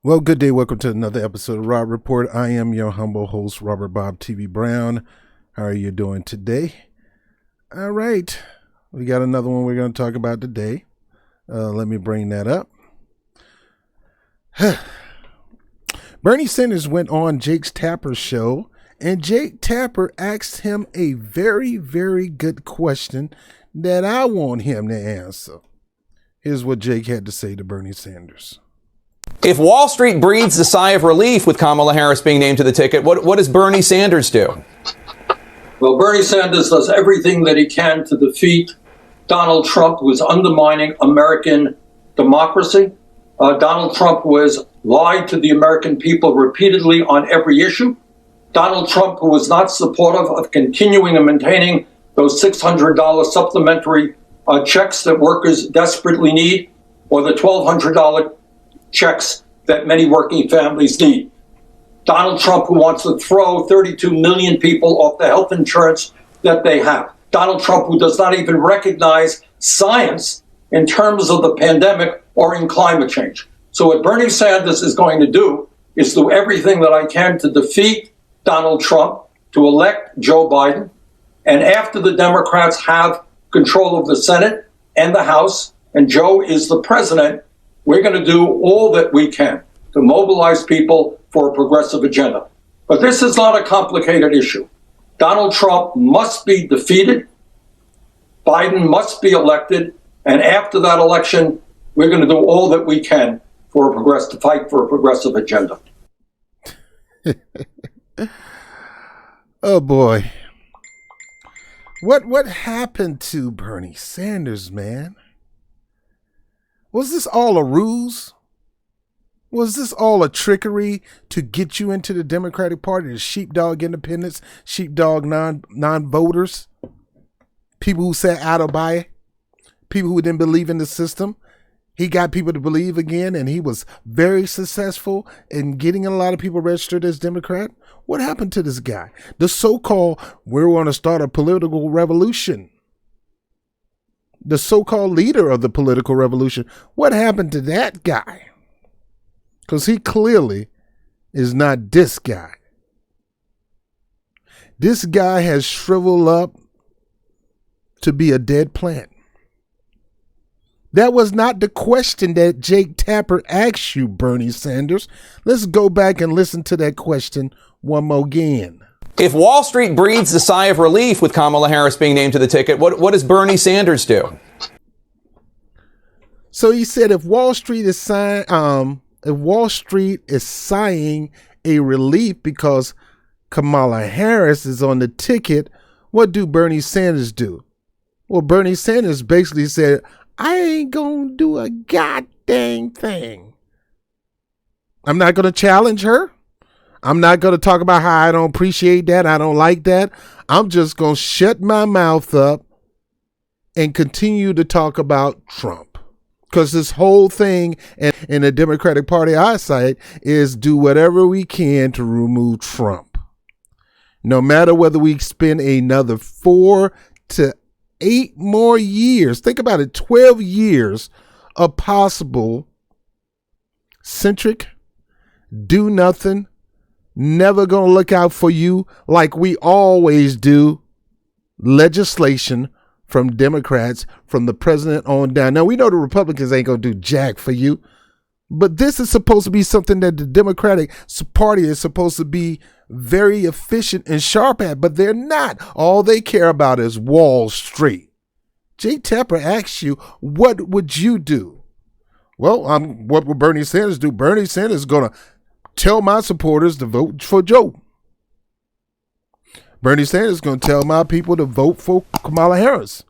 Well, good day. Welcome to another episode of Rob Report. I am your humble host, Robert Bob TV Brown. How are you doing today? All right. We got another one we're going to talk about today. Let me bring that up. Bernie Sanders went on Jake Tapper's show, and Jake Tapper asked him a very, very good question that I want him to answer. Here's what Jake had to say to Bernie Sanders. If Wall Street breathes a sigh of relief with Kamala Harris being named to the ticket, what does Bernie Sanders do? Well, Bernie Sanders does everything that he can to defeat Donald Trump, who is undermining American democracy. Donald Trump was lied to the American people repeatedly on every issue. Donald Trump, who was not supportive of continuing and maintaining those $600 supplementary checks that workers desperately need, or the $1,200 checks that many working families need. Donald Trump, who wants to throw 32 million people off the health insurance that they have. Donald Trump, who does not even recognize science in terms of the pandemic or in climate change. So what Bernie Sanders is going to do is do everything that I can to defeat Donald Trump, to elect Joe Biden. And after the Democrats have control of the Senate and the House, and Joe is the president, we're going to do all that we can to mobilize people for a progressive agenda. But this is not a complicated issue. Donald Trump must be defeated. Biden must be elected. And after that election, we're going to do all that we can for to fight for a progressive agenda. Oh, boy. What happened to Bernie Sanders, man? Was this all a ruse? Was this all a trickery to get you into the Democratic Party, the sheepdog independents, sheepdog non-voters, people who sat out or by, people who didn't believe in the system? He got people to believe again, and he was very successful in getting a lot of people registered as Democrat. What happened to this guy? The so-called, we're going to start a political revolution. The so-called leader of the political revolution. What happened to that guy? Because he clearly is not this guy. This guy has shriveled up to be a dead plant. That was not the question that Jake Tapper asked you, Bernie Sanders. Let's go back and listen to that question one more again. If Wall Street breathes a sigh of relief with Kamala Harris being named to the ticket, what does Bernie Sanders do? So he said, if Wall Street is sighing a relief because Kamala Harris is on the ticket, what do Bernie Sanders do? Well, Bernie Sanders basically said, I ain't gonna do a goddamn thing. I'm not gonna challenge her. I'm not going to talk about how I don't appreciate that. I don't like that. I'm just going to shut my mouth up and continue to talk about Trump. Because this whole thing in the Democratic Party eyesight is do whatever we can to remove Trump. No matter whether we spend another 4 to 8 more years. Think about it. 12 years of possible centric, do nothing, never going to look out for you like we always do legislation from Democrats, from the president on down. Now, we know the Republicans ain't going to do jack for you, but this is supposed to be something that the Democratic Party is supposed to be very efficient and sharp at, but they're not. All they care about is Wall Street. Jake Tapper asks you, what would you do? Well, what would Bernie Sanders do? Bernie Sanders is going to tell my supporters to vote for Joe. Bernie Sanders is going to tell my people to vote for Kamala Harris.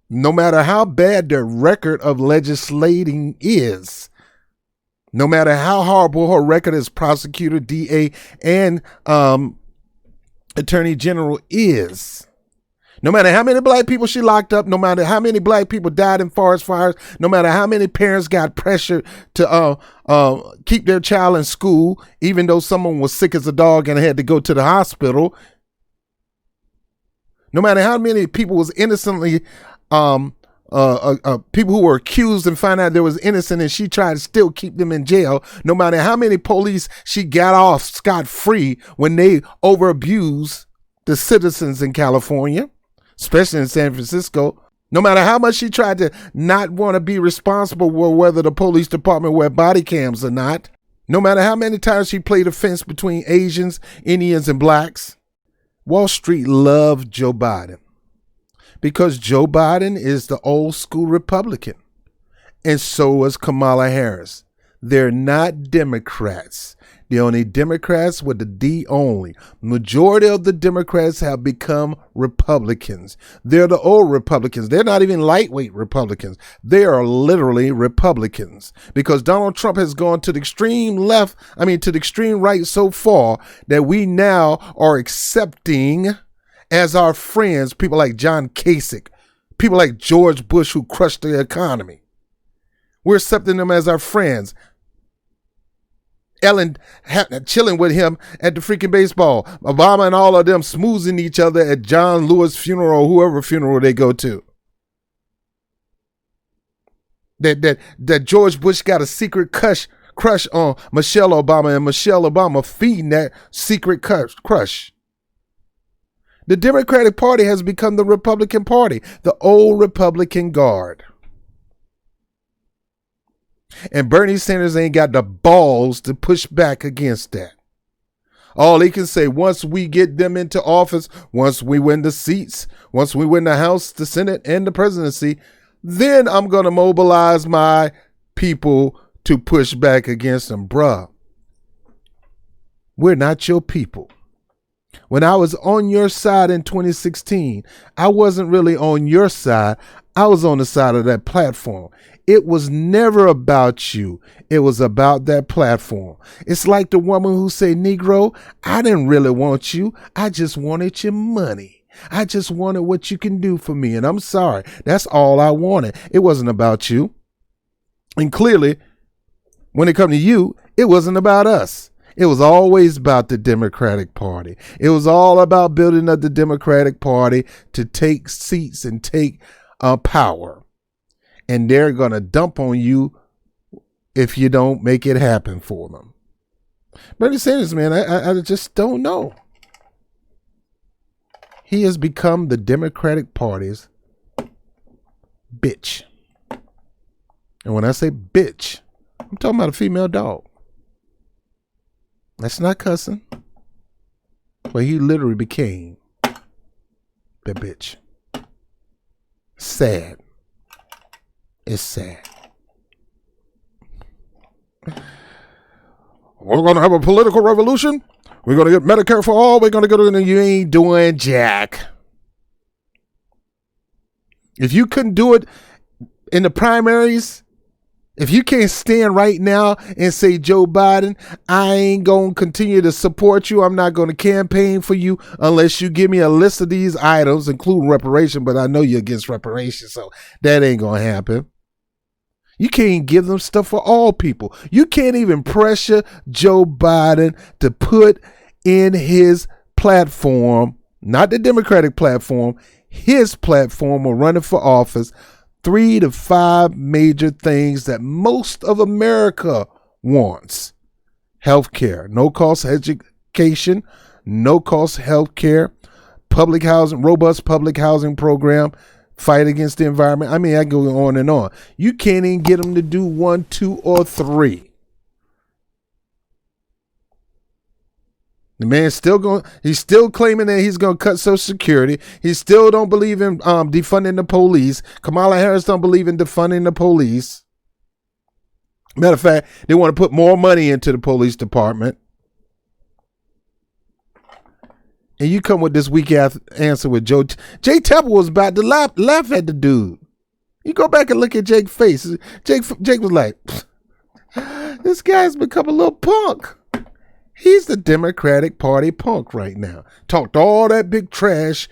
No matter how bad their record of legislating is, no matter how horrible her record as prosecutor, DA, and attorney general is, no matter how many black people she locked up, no matter how many black people died in forest fires, no matter how many parents got pressured to keep their child in school, even though someone was sick as a dog and had to go to the hospital, no matter how many people was innocently people who were accused and found out they was innocent, and she tried to still keep them in jail, no matter how many police she got off scot-free when they over-abused the citizens in California, especially in San Francisco. No matter how much she tried to not want to be responsible for whether the police department wear body cams or not, no matter how many times she played a fence between Asians, Indians, and blacks, Wall Street loved Joe Biden because Joe Biden is the old school Republican, and so is Kamala Harris. They're not Democrats. They're only Democrats with the D only. Majority of the Democrats have become Republicans. They're the old Republicans. They're not even lightweight Republicans. They are literally Republicans because Donald Trump has gone to the extreme left, to the extreme right so far that we now are accepting as our friends people like John Kasich, people like George Bush who crushed the economy. We're accepting them as our friends. Ellen chilling with him at the freaking baseball. Obama and all of them smoozing each other at John Lewis' funeral or whoever funeral they go to. That George Bush got a secret crush on Michelle Obama, and Michelle Obama feeding that secret crush. The Democratic Party has become the Republican Party, the old Republican Guard. And Bernie Sanders ain't got the balls to push back against that. All he can say, once we get them into office, once we win the seats, once we win the House, the Senate, and the presidency, then I'm going to mobilize my people to push back against them. Bruh, we're not your people. When I was on your side in 2016, I wasn't really on your side. I was on the side of that platform. It was never about you. It was about that platform. It's like the woman who said, Negro, I didn't really want you. I just wanted your money. I just wanted what you can do for me. And I'm sorry. That's all I wanted. It wasn't about you. And clearly, when it comes to you, it wasn't about us. It was always about the Democratic Party. It was all about building up the Democratic Party to take seats and take power. And they're going to dump on you if you don't make it happen for them. Bernie Sanders, man, I just don't know. He has become the Democratic Party's bitch. And when I say bitch, I'm talking about a female dog. That's not cussing. But he literally became the bitch. Sad. It's sad. We're going to have a political revolution. We're going to get Medicare for all. We're going to go to you ain't doing jack. If you couldn't do it in the primaries, if you can't stand right now and say, Joe Biden, I ain't going to continue to support you. I'm not going to campaign for you unless you give me a list of these items, including reparation. But I know you're against reparation, so that ain't going to happen. You can't give them stuff for all people. You can't even pressure Joe Biden to put in his platform, not the Democratic platform, his platform of running for office, 3 to 5 major things that most of America wants. Healthcare, no cost education, no cost healthcare, public housing, robust public housing program, fight against the environment. I mean, I go on and on. You can't even get them to do 1, 2, or 3. The man's he's still claiming that he's going to cut Social Security. He still don't believe in defunding the police. Kamala Harris don't believe in defunding the police. Matter of fact, they want to put more money into the police department. And you come with this weak ass answer with Joe. Jay Temple was about to laugh at the dude. You go back and look at Jake's face. Jake was like, this guy's become a little punk. He's the Democratic Party punk right now. Talked all that big trash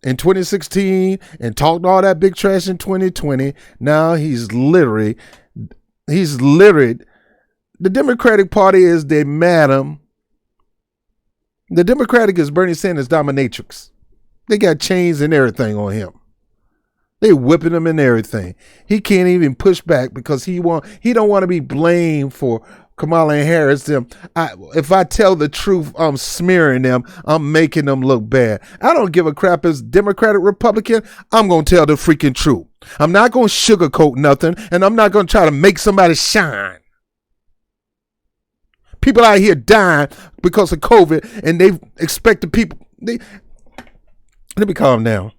in 2016 and talked all that big trash in 2020. Now he's literally, the Democratic Party is the madam. The Democratic is Bernie Sanders dominatrix. They got chains and everything on him. They whipping him and everything. He can't even push back because he don't want to be blamed for Kamala Harris. If I tell the truth, I'm smearing them. I'm making them look bad. I don't give a crap as Democratic, Republican. I'm going to tell the freaking truth. I'm not going to sugarcoat nothing, and I'm not going to try to make somebody shine. People out here dying because of COVID, and they expect the people. Let me calm down.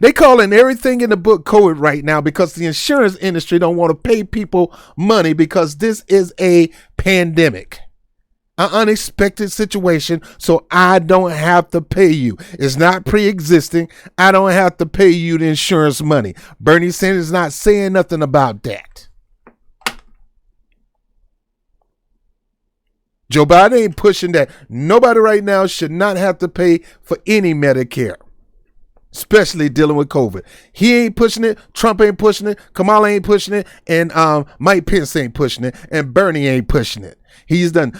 They calling everything in the book COVID right now because the insurance industry don't want to pay people money because this is a pandemic, an unexpected situation. So I don't have to pay you. It's not pre-existing. I don't have to pay you the insurance money. Bernie Sanders is not saying nothing about that. Joe Biden ain't pushing that. Nobody right now should not have to pay for any Medicare, especially dealing with COVID. He ain't pushing it. Trump ain't pushing it. Kamala ain't pushing it. And Mike Pence ain't pushing it. And Bernie ain't pushing it. He's done.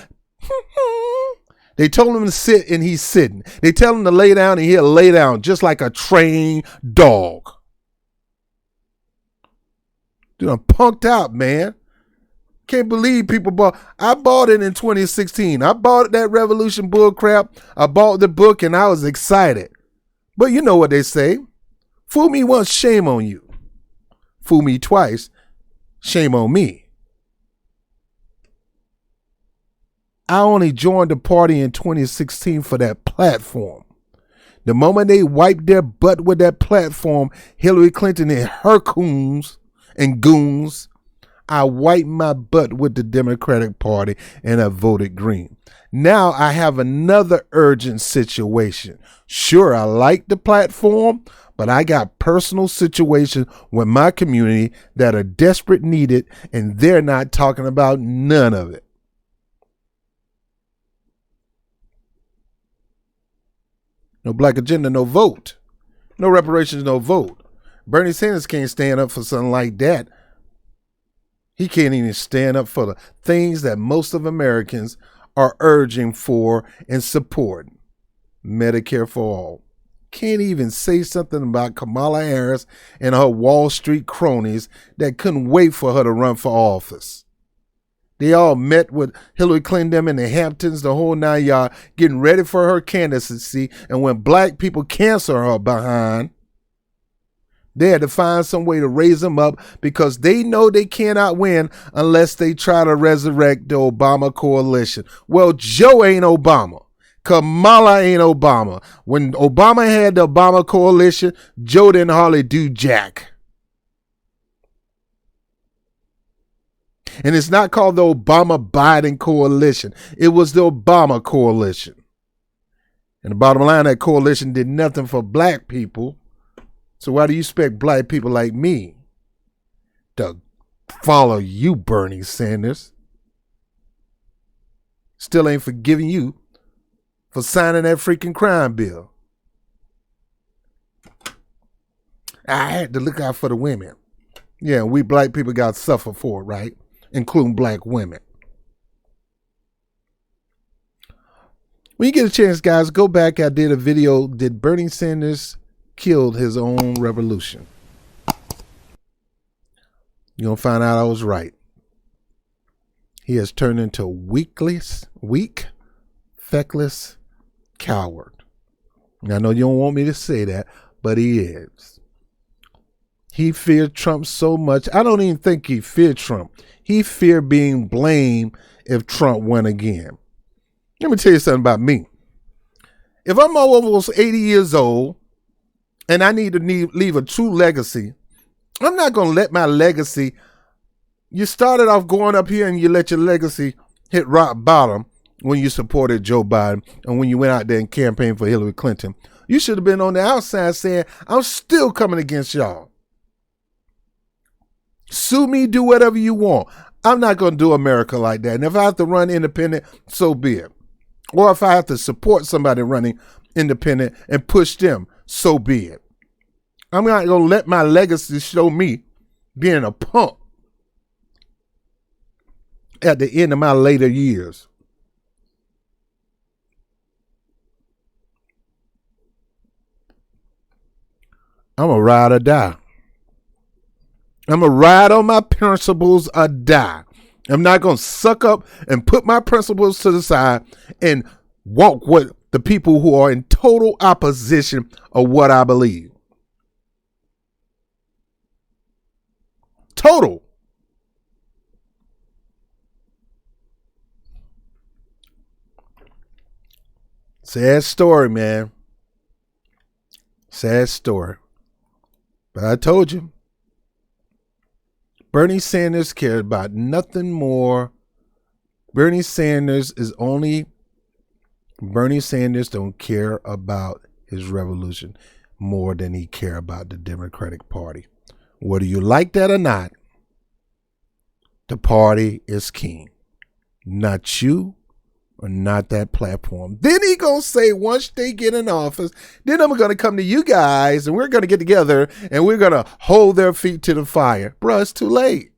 They told him to sit and he's sitting. They tell him to lay down and he'll lay down just like a trained dog. Dude, I'm punked out, man. Can't believe people bought. I bought it in 2016. I bought that Revolution bull crap. I bought the book and I was excited. But you know what they say. Fool me once, shame on you. Fool me twice, shame on me. I only joined the party in 2016 for that platform. The moment they wiped their butt with that platform, Hillary Clinton and her coons and goons, I wiped my butt with the Democratic Party and I voted green. Now I have another urgent situation. Sure, I like the platform, but I got personal situations with my community that are desperate needed, and they're not talking about none of it. No black agenda, no vote. No reparations, no vote. Bernie Sanders can't stand up for something like that. He can't even stand up for the things that most of Americans are urging for and support. Medicare for all. Can't even say something about Kamala Harris and her Wall Street cronies that couldn't wait for her to run for office. They all met with Hillary Clinton in the Hamptons, the whole 9 yards, getting ready for her candidacy. And when black people cancel her behind, they had to find some way to raise them up because they know they cannot win unless they try to resurrect the Obama coalition. Well, Joe ain't Obama. Kamala ain't Obama. When Obama had the Obama coalition, Joe didn't hardly do jack. And it's not called the Obama-Biden coalition. It was the Obama coalition. And the bottom line, that coalition did nothing for black people. So why do you expect black people like me to follow you, Bernie Sanders? Still ain't forgiving you for signing that freaking crime bill. I had to look out for the women. Yeah, we black people got to suffer for it, right? Including black women. When you get a chance, guys, go back. I did a video. Did Bernie Sanders killed his own revolution? You're going to find out I was right. He has turned into a weak, feckless coward. And I know you don't want me to say that, but he is. He feared Trump so much. I don't even think he feared Trump. He feared being blamed if Trump won again. Let me tell you something about me. If I'm almost 80 years old, and I need to leave a true legacy, I'm not going to let my legacy. You started off going up here and you let your legacy hit rock bottom when you supported Joe Biden and when you went out there and campaigned for Hillary Clinton. You should have been on the outside saying, I'm still coming against y'all. Sue me, do whatever you want. I'm not going to do America like that. And if I have to run independent, so be it. Or if I have to support somebody running independent and push them, so be it. I'm not going to let my legacy show me being a punk at the end of my later years. I'm a ride or die. I'm a ride on my principles or die. I'm not going to suck up and put my principles to the side and walk with the people who are in total opposition of what I believe. Total. Sad story, man. Sad story. But I told you, Bernie Sanders cared about nothing more. Bernie Sanders don't care about his revolution more than he care about the Democratic Party. Whether you like that or not, the party is king. Not you or not that platform. Then he gonna say once they get in office, then I'm gonna come to you guys and we're gonna get together and we're gonna hold their feet to the fire. Bruh, it's too late.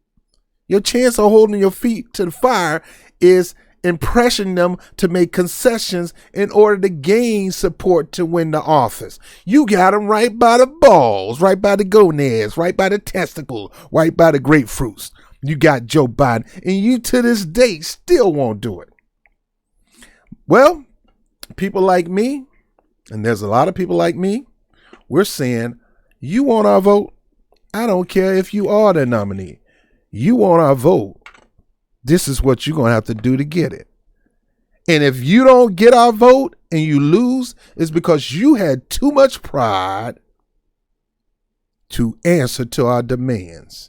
Your chance of holding your feet to the fire is impressioning them to make concessions in order to gain support to win the office. You got them right by the balls, right by the gonads, right by the testicles, right by the grapefruits. You got Joe Biden, and you to this day still won't do it. Well, people like me, and there's a lot of people like me, we're saying, you want our vote? I don't care if you are the nominee. You want our vote? This is what you're going to have to do to get it. And if you don't get our vote and you lose, it's because you had too much pride to answer to our demands.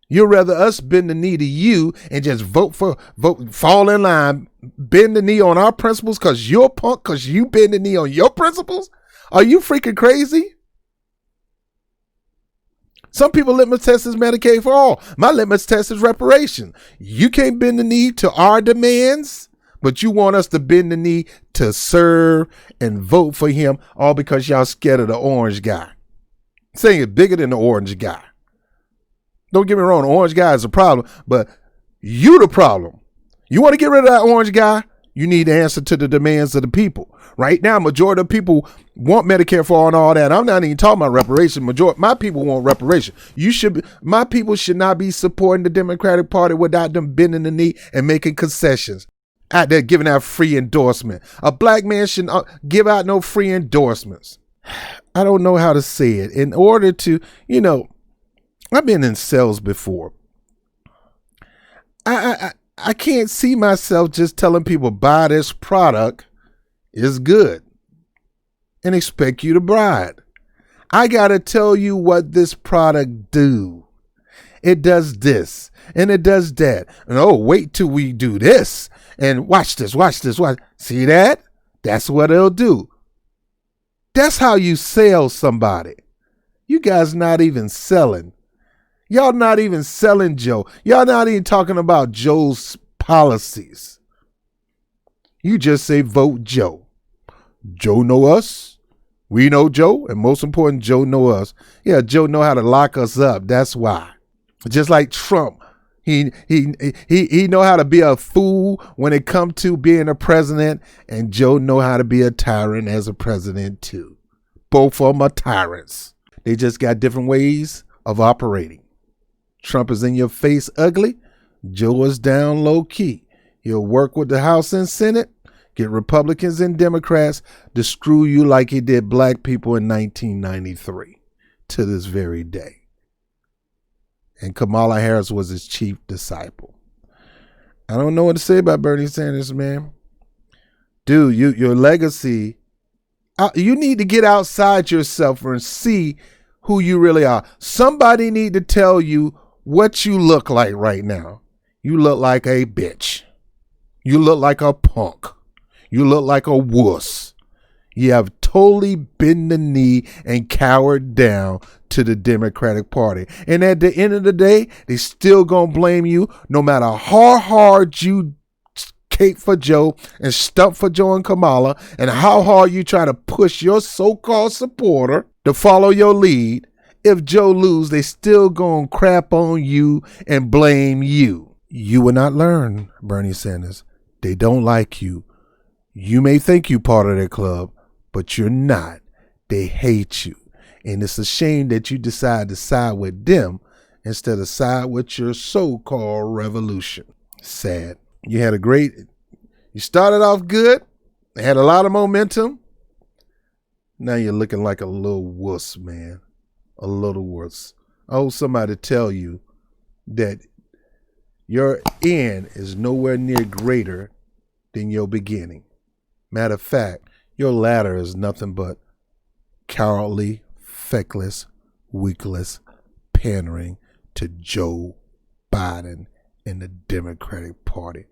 You'd rather us bend the knee to you and just fall in line, bend the knee on our principles because you're a punk, because you bend the knee on your principles? Are you freaking crazy? Some people litmus test is Medicaid for all. My litmus test is reparation. You can't bend the knee to our demands, but you want us to bend the knee to serve and vote for him, all because y'all scared of the orange guy. Saying it's bigger than the orange guy. Don't get me wrong, the orange guy is a problem, but you the problem. You want to get rid of that orange guy? You need to answer to the demands of the people. Right now, majority of people want Medicare for all and all that. I'm not even talking about reparation. My people want reparation. My people should not be supporting the Democratic Party without them bending the knee and making concessions. Out there giving out free endorsement. A black man shouldn't give out no free endorsements. I don't know how to say it. In order to, I've been in sales before. I can't see myself just telling people buy this product is good and expect you to buy it. I got to tell you what this product do. It does this and it does that. And wait till we do this and watch this. See that? That's what it'll do. That's how you sell somebody. You guys not even selling. Y'all not even selling Joe. Y'all not even talking about Joe's policies. You just say vote Joe. Joe know us. We know Joe. And most important, Joe know us. Yeah, Joe know how to lock us up. That's why. Just like Trump. He know how to be a fool when it comes to being a president. And Joe know how to be a tyrant as a president too. Both of them are tyrants. They just got different ways of operating. Trump is in your face ugly. Joe is down low key. He'll work with the House and Senate, get Republicans and Democrats to screw you like he did black people in 1993 to this very day. And Kamala Harris was his chief disciple. I don't know what to say about Bernie Sanders, man. Dude, your legacy, you need to get outside yourself and see who you really are. Somebody need to tell you what you look like right now. You look like a bitch. You look like a punk. You look like a wuss. You have totally bent the knee and cowered down to the Democratic Party. And at the end of the day, they still gonna blame you no matter how hard you cape for Joe and stump for Joe and Kamala and how hard you try to push your so-called supporter to follow your lead. If Joe lose, they still gonna crap on you and blame you. You will not learn, Bernie Sanders. They don't like you. You may think you part of their club, but you're not. They hate you. And it's a shame that you decide to side with them instead of side with your so-called revolution. Sad. You started off good, had a lot of momentum. Now you're looking like a little wuss, man. A little wuss. I hope somebody tell you that your end is nowhere near greater than your beginning. Matter of fact, your latter is nothing but cowardly, feckless, weakless pandering to Joe Biden and the Democratic Party.